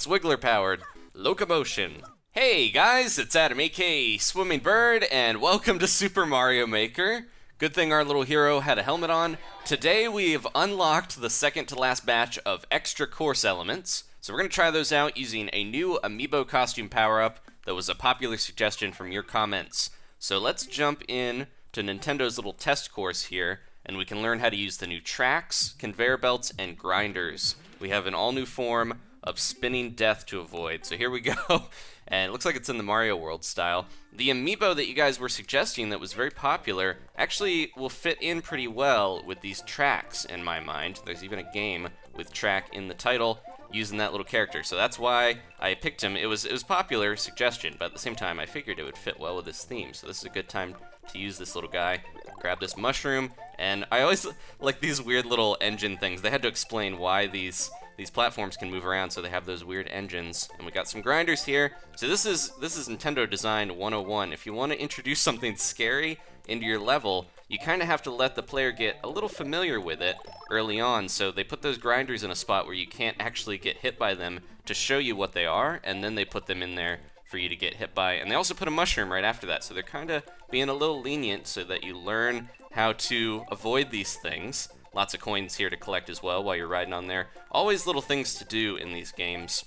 It's Wiggler-powered locomotion. Hey guys, it's Adam, aka Swimming Bird, and welcome to Super Mario Maker. Good thing our little hero had a helmet on. Today we've unlocked the second to last batch of extra course elements, so we're going to try those out using a new Amiibo costume power-up that was a popular suggestion from your comments. So let's jump in to Nintendo's little test course here, and we can learn how to use the new tracks, conveyor belts, and grinders. We have an all-new form of spinning death to avoid. So here we go, and it looks like it's in the Mario World style. The Amiibo that you guys were suggesting that was very popular actually will fit in pretty well with these tracks in my mind. There's even a game with track in the title using that little character, so that's why I picked him. It was popular suggestion, but at the same time I figured it would fit well with this theme, so this is a good time to use this little guy. Grab this mushroom, and I always like these weird little engine things. They had to explain why these platforms can move around, so they have those weird engines. And we got some grinders here. So this is Nintendo Design 101. If you want to introduce something scary into your level, you kind of have to let the player get a little familiar with it early on. So they put those grinders in a spot where you can't actually get hit by them to show you what they are, and then they put them in there for you to get hit by. And they also put a mushroom right after that, so they're kind of being a little lenient so that you learn how to avoid these things. Lots of coins here to collect as well while you're riding on there. Always little things to do in these games.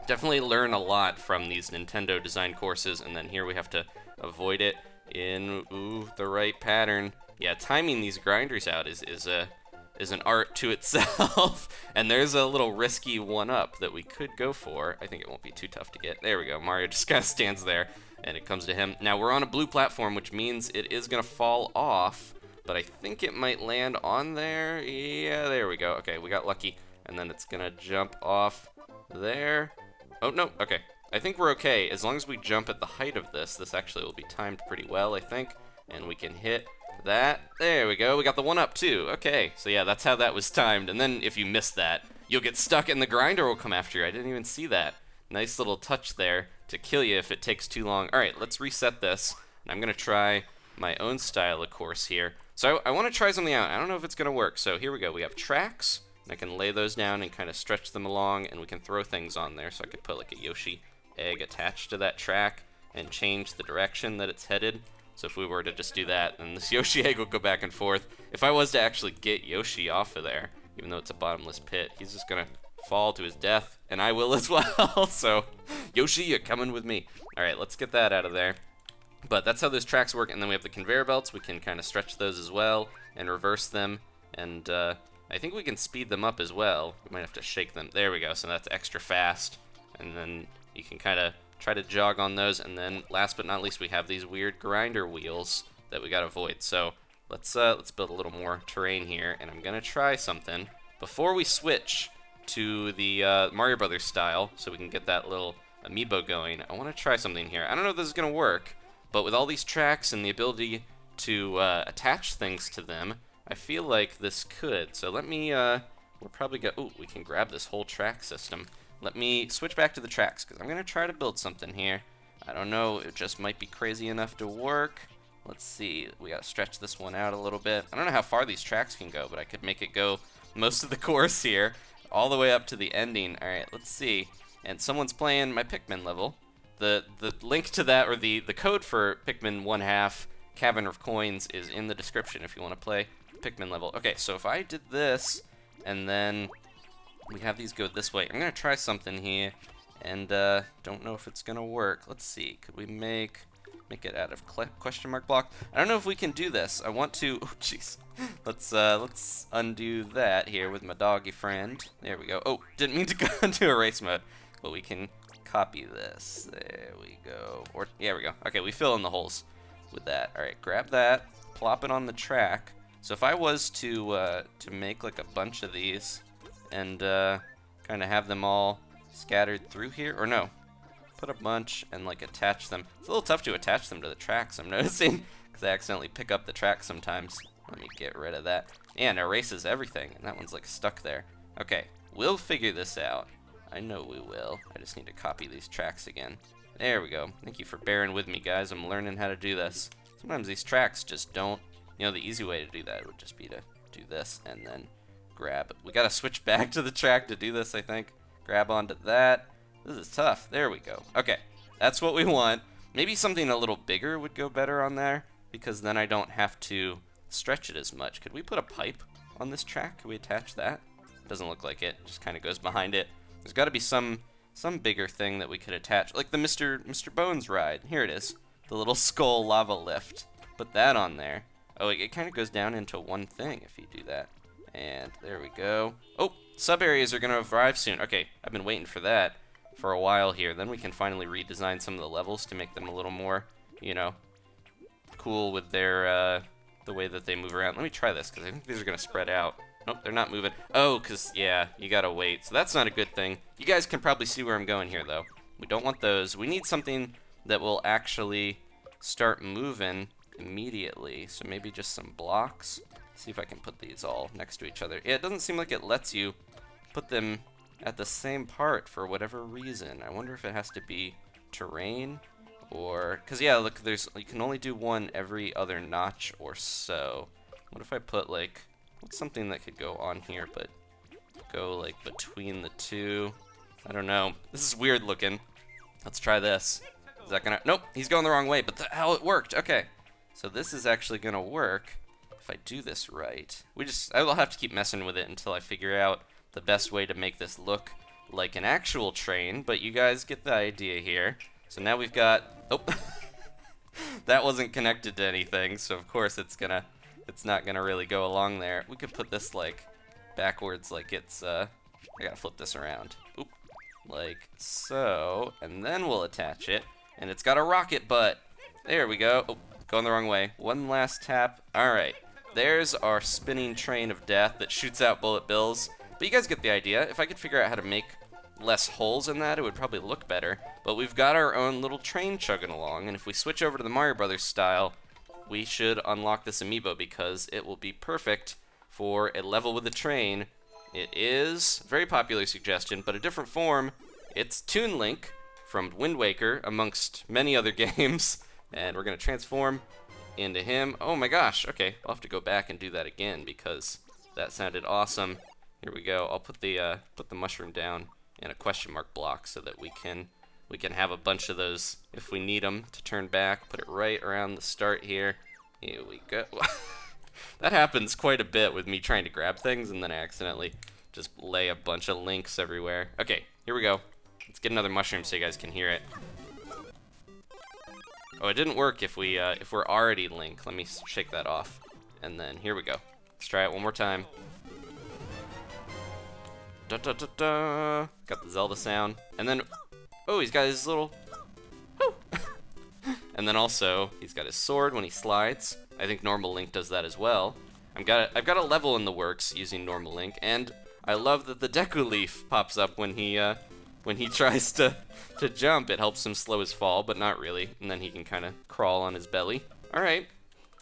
Definitely learn a lot from these Nintendo design courses, and then here we have to avoid it in the right pattern. Yeah, timing these grinders out is an art to itself. And there's a little risky one-up that we could go for. I think it won't be too tough to get. There we go. Mario just kind of stands there, and it comes to him. Now, we're on a blue platform, which means it is going to fall off, but I think it might land on there. Yeah, there we go. Okay, we got lucky. And then it's going to jump off there. Oh, no. Okay. I think we're okay. As long as we jump at the height of this actually will be timed pretty well, I think. And we can hit that. There we go. We got the one-up, too. Okay. So, yeah, that's how that was timed. And then if you miss that, you'll get stuck and the grinder will come after you. I didn't even see that. Nice little touch there to kill you if it takes too long. All right, let's reset this. And I'm going to try my own style of course here. So I want to try something out. I don't know if it's going to work. So here we go. We have tracks. And I can lay those down and kind of stretch them along, and we can throw things on there. So I could put like a Yoshi egg attached to that track and change the direction that it's headed. So if we were to just do that, then this Yoshi egg will go back and forth. If I was to actually get Yoshi off of there, even though it's a bottomless pit, he's just going to fall to his death, and I will as well. So Yoshi, you're coming with me. All right, let's get that out of there. But that's how those tracks work, and then we have the conveyor belts. We can kind of stretch those as well and reverse them, and I think we can speed them up as well. We might have to shake them. There we go, so that's extra fast, and then you can kind of try to jog on those, and then last but not least, we have these weird grinder wheels that we got to avoid. So let's build a little more terrain here, and I'm going to try something before we switch to the Mario Brothers style so we can get that little Amiibo going. I want to try something here. I don't know if this is going to work, but with all these tracks and the ability to attach things to them, I feel like this could. So let me, we'll probably go, ooh, we can grab this whole track system. Let me switch back to the tracks, because I'm going to try to build something here. I don't know, it just might be crazy enough to work. Let's see, we got to stretch this one out a little bit. I don't know how far these tracks can go, but I could make it go most of the course here, all the way up to the ending. All right, let's see. And someone's playing my Pikmin level. The link to that, or the code for Pikmin 1/2 Cavern of Coins is in the description if you want to play Pikmin level. Okay, so if I did this, and then we have these go this way, I'm going to try something here, and don't know if it's going to work. Let's see, could we make it out of question mark block? I don't know if we can do this. I want to, oh jeez. Let's undo that here with my doggy friend. There we go. Oh, didn't mean to go into erase mode, but we can copy this. There we go. Or yeah, we go. Okay, we fill in the holes with that. All right, grab that, plop it on the track. So if I was to make like a bunch of these and kind of have them all scattered through here, or no, put a bunch and like attach them. It's a little tough to attach them to the tracks, I'm noticing, because I accidentally pick up the track sometimes. Let me get rid of that. And it erases everything, and that one's like stuck there. Okay, we'll figure this out. I know we will. I just need to copy these tracks again. There we go. Thank you for bearing with me, guys. I'm learning how to do this. Sometimes these tracks just don't, you know, the easy way to do that would just be to do this and then grab. We gotta switch back to the track to do this, I think. Grab onto that, This is tough. There we go. Okay, that's what we want. Maybe something a little bigger would go better on there, because then I don't have to stretch it as much. Could we put a pipe on this track? Could we attach that? Doesn't look like it. Just kind of goes behind it. There's got to be some bigger thing that we could attach, like the Mr. Bones ride. Here it is, the little skull lava lift. Put that on there. Oh, it kind of goes down into one thing if you do that. And there we go. Oh, sub areas are gonna arrive soon. Okay, I've been waiting for that for a while here. Then we can finally redesign some of the levels to make them a little more, you know, cool with their the way that they move around. Let me try this because I think these are gonna spread out. Nope, they're not moving. Oh, because, yeah, you gotta wait. So that's not a good thing. You guys can probably see where I'm going here, though. We don't want those. We need something that will actually start moving immediately. So maybe just some blocks. See if I can put these all next to each other. Yeah, it doesn't seem like it lets you put them at the same part for whatever reason. I wonder if it has to be terrain or... Because, yeah, look, you can only do one every other notch or so. What if I put, like... What's something that could go on here, but go, like, between the two? I don't know. This is weird looking. Let's try this. Is that gonna... Nope, he's going the wrong way, but the hell, it worked. Okay. So this is actually gonna work if I do this right. I will have to keep messing with it until I figure out the best way to make this look like an actual train, but you guys get the idea here. So now we've got... Oh, that wasn't connected to anything, so of course it's not gonna really go along there. We could put this like backwards, like it's I gotta flip this around. Oop. Like so, and then we'll attach it, and it's got a rocket butt. There we go. Oh, going the wrong way. One last tap. Alright. There's our spinning train of death that shoots out bullet bills. But you guys get the idea. If I could figure out how to make less holes in that, it would probably look better. But we've got our own little train chugging along, and if we switch over to the Mario Brothers style, we should unlock this amiibo because it will be perfect for a level with a train. It is a very popular suggestion, but a different form. It's Toon Link from Wind Waker, amongst many other games, and we're going to transform into him. Oh my gosh, okay, I'll have to go back and do that again because that sounded awesome. Here we go. I'll put the mushroom down in a question mark block so that we can have a bunch of those if we need them to turn back. Put it right around the start here. Here we go. That happens quite a bit with me trying to grab things and then I accidentally just lay a bunch of links everywhere. Okay, here we go. Let's get another mushroom so you guys can hear it. Oh, it didn't work if we're already Link. Let me shake that off. And then here we go. Let's try it one more time. Da da da da. Got the Zelda sound. And then, oh, he's got his little, whoo. And then also, he's got his sword when he slides. I think normal Link does that as well. I've got a level in the works using normal Link, and I love that the Deku Leaf pops up when he tries to jump. It helps him slow his fall, but not really. And then he can kind of crawl on his belly. All right.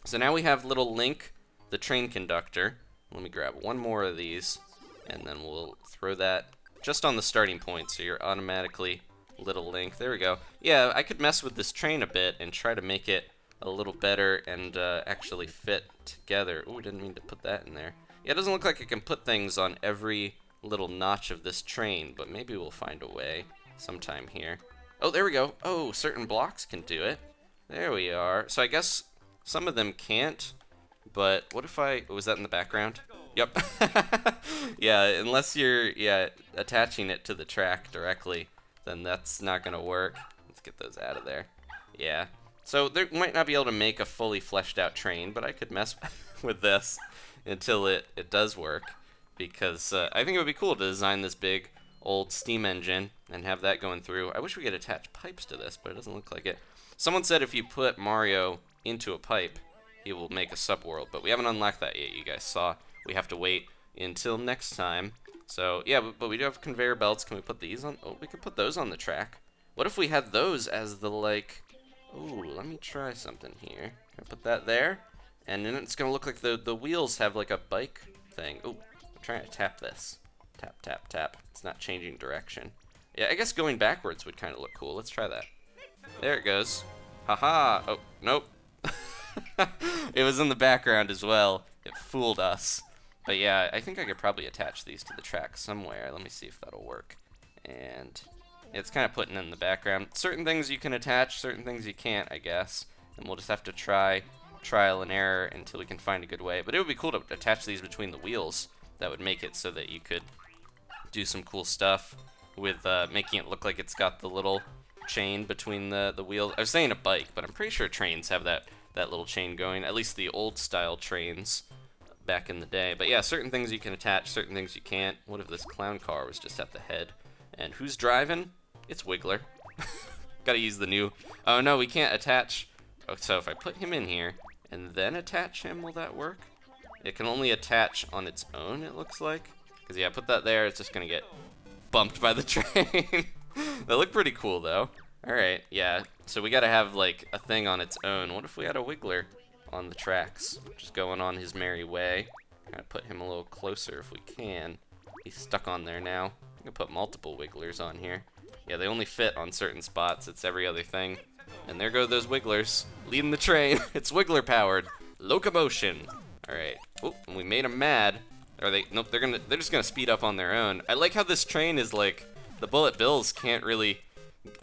So now we have little Link, the train conductor. Let me grab one more of these, and then we'll throw that just on the starting point, so you're automatically little Link. There we go. Yeah, I could mess with this train a bit and try to make it a little better and actually fit together. Ooh, didn't mean to put that in there. Yeah, it doesn't look like I can put things on every little notch of this train, but maybe we'll find a way sometime here. Oh, there we go. Oh, certain blocks can do it. There we are. So I guess some of them can't, but what if was that in the background? Yep. Yeah, unless you're attaching it to the track directly, then that's not gonna work. Let's get those out of there. Yeah. So they might not be able to make a fully fleshed out train, but I could mess with this until it does work, because I think it would be cool to design this big old steam engine and have that going through. I wish we could attach pipes to this, but it doesn't look like it. Someone said if you put Mario into a pipe, he will make a subworld, but we haven't unlocked that yet, you guys saw. We have to wait until next time. So, yeah, but we do have conveyor belts. Can we put these on? Oh, we could put those on the track. What if we had those as the, like... Ooh, let me try something here. Can I put that there? And then it's going to look like the wheels have, like, a bike thing. Ooh, I'm trying to tap this. Tap, tap, tap. It's not changing direction. Yeah, I guess going backwards would kind of look cool. Let's try that. There it goes. Haha. Oh, nope. It was in the background as well. It fooled us. But yeah, I think I could probably attach these to the track somewhere. Let me see if that'll work. And It's kind of putting it in the background. Certain things you can attach, certain things you can't, I guess. And we'll just have to try trial and error until we can find a good way. But it would be cool to attach these between the wheels. That would make it so that you could do some cool stuff with making it look like it's got the little chain between the wheels. I was saying a bike, but I'm pretty sure trains have that little chain going, at least the old style trains back in the day. But yeah, certain things you can attach, certain things you can't. What if this clown car was just at the head? And who's driving? It's Wiggler. Gotta use the new... Oh no, we can't attach... Oh, so if I put him in here and then attach him, will that work? It can only attach on its own, it looks like. Because yeah, put that there, it's just gonna get bumped by the train. They look pretty cool though. Alright, yeah, so we gotta have like a thing on its own. What if we had a Wiggler on the tracks, just going on his merry way? Gotta put him a little closer if we can. He's stuck on there now. I'm gonna put multiple Wigglers on here. Yeah, they only fit on certain spots. It's every other thing. And there go those Wigglers, leading the train. It's Wiggler powered. Locomotion. Alright. Oh, and we made them mad. Are they? Nope, they're just gonna speed up on their own. I like how this train is like, the Bullet Bills can't really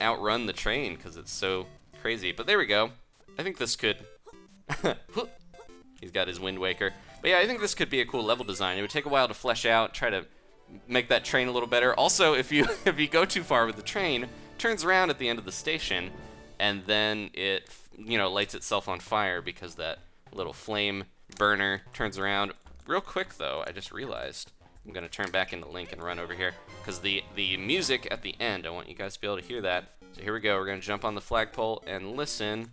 outrun the train because it's so crazy. But there we go. I think this could... He's got his Wind Waker. But yeah, I think this could be a cool level design. It would take a while to flesh out, try to make that train a little better. Also, if you go too far with the train, it turns around at the end of the station, and then it, you know, lights itself on fire because that little flame burner turns around. Real quick though, I just realized I'm gonna turn back into Link and run over here because the music at the end, I want you guys to be able to hear that. So here we go. We're gonna jump on the flagpole and listen.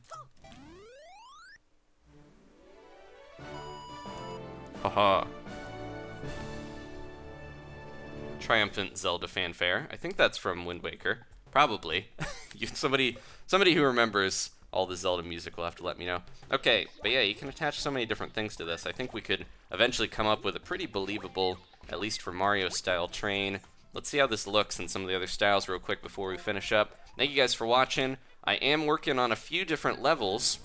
Haha. Triumphant Zelda fanfare. I think that's from Wind Waker. Probably. Somebody who remembers all the Zelda music will have to let me know. Okay, but yeah, you can attach so many different things to this. I think we could eventually come up with a pretty believable, at least for Mario style train. Let's see how this looks in some of the other styles real quick before we finish up. Thank you guys for watching. I am working on a few different levels.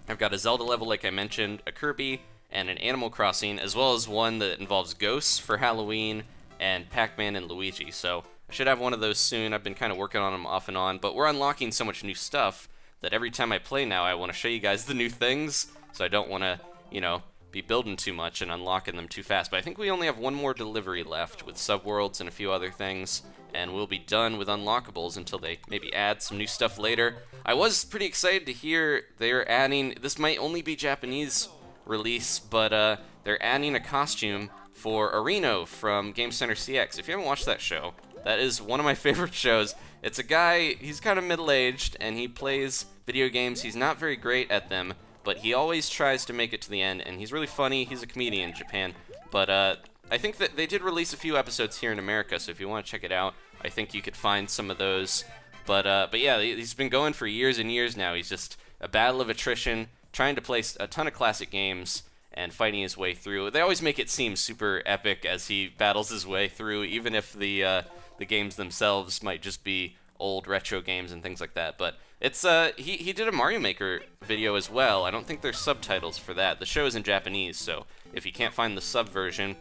I've got a Zelda level like I mentioned, a Kirby, and an Animal Crossing, as well as one that involves ghosts for Halloween, and Pac-Man and Luigi. So I should have one of those soon. I've been kind of working on them off and on, but we're unlocking so much new stuff that every time I play now, I want to show you guys the new things, so I don't want to, you know, be building too much and unlocking them too fast. But I think we only have one more delivery left with Subworlds and a few other things, and we'll be done with unlockables until they maybe add some new stuff later. I was pretty excited to hear they're adding, this might only be Japanese release, but they're adding a costume for Arino from Game Center CX. If you haven't watched that show, that is one of my favorite shows. It's a guy, he's kind of middle-aged, and he plays video games. He's not very great at them, but he always tries to make it to the end, and he's really funny. He's a comedian in Japan. But I think that they did release a few episodes here in America, so if you want to check it out, I think you could find some of those. But yeah, he's been going for years and years now. He's just a battle of attrition, trying to play a ton of classic games and fighting his way through. They always make it seem super epic as he battles his way through, even if the games themselves might just be old retro games and things like that. But it's he did a Mario Maker video as well. I don't think there's subtitles for that. The show is in Japanese, so if you can't find the sub version,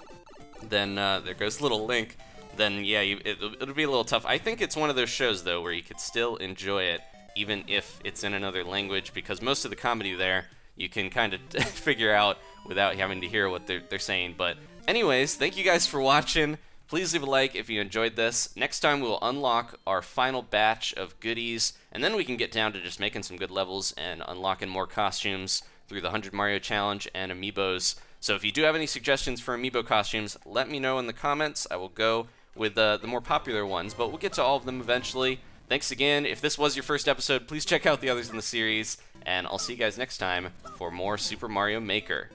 then there goes little Link. Then yeah, it'll be a little tough. I think it's one of those shows though where you could still enjoy it even if it's in another language, because most of the comedy there you can kind of figure out without having to hear what they're saying. But anyways, thank you guys for watching. Please leave a like if you enjoyed this. Next time we'll unlock our final batch of goodies, and then we can get down to just making some good levels and unlocking more costumes through the 100 Mario Challenge and Amiibos. So if you do have any suggestions for Amiibo costumes, let me know in the comments. I will go with the more popular ones, but we'll get to all of them eventually. Thanks again. If this was your first episode, please check out the others in the series, and I'll see you guys next time for more Super Mario Maker.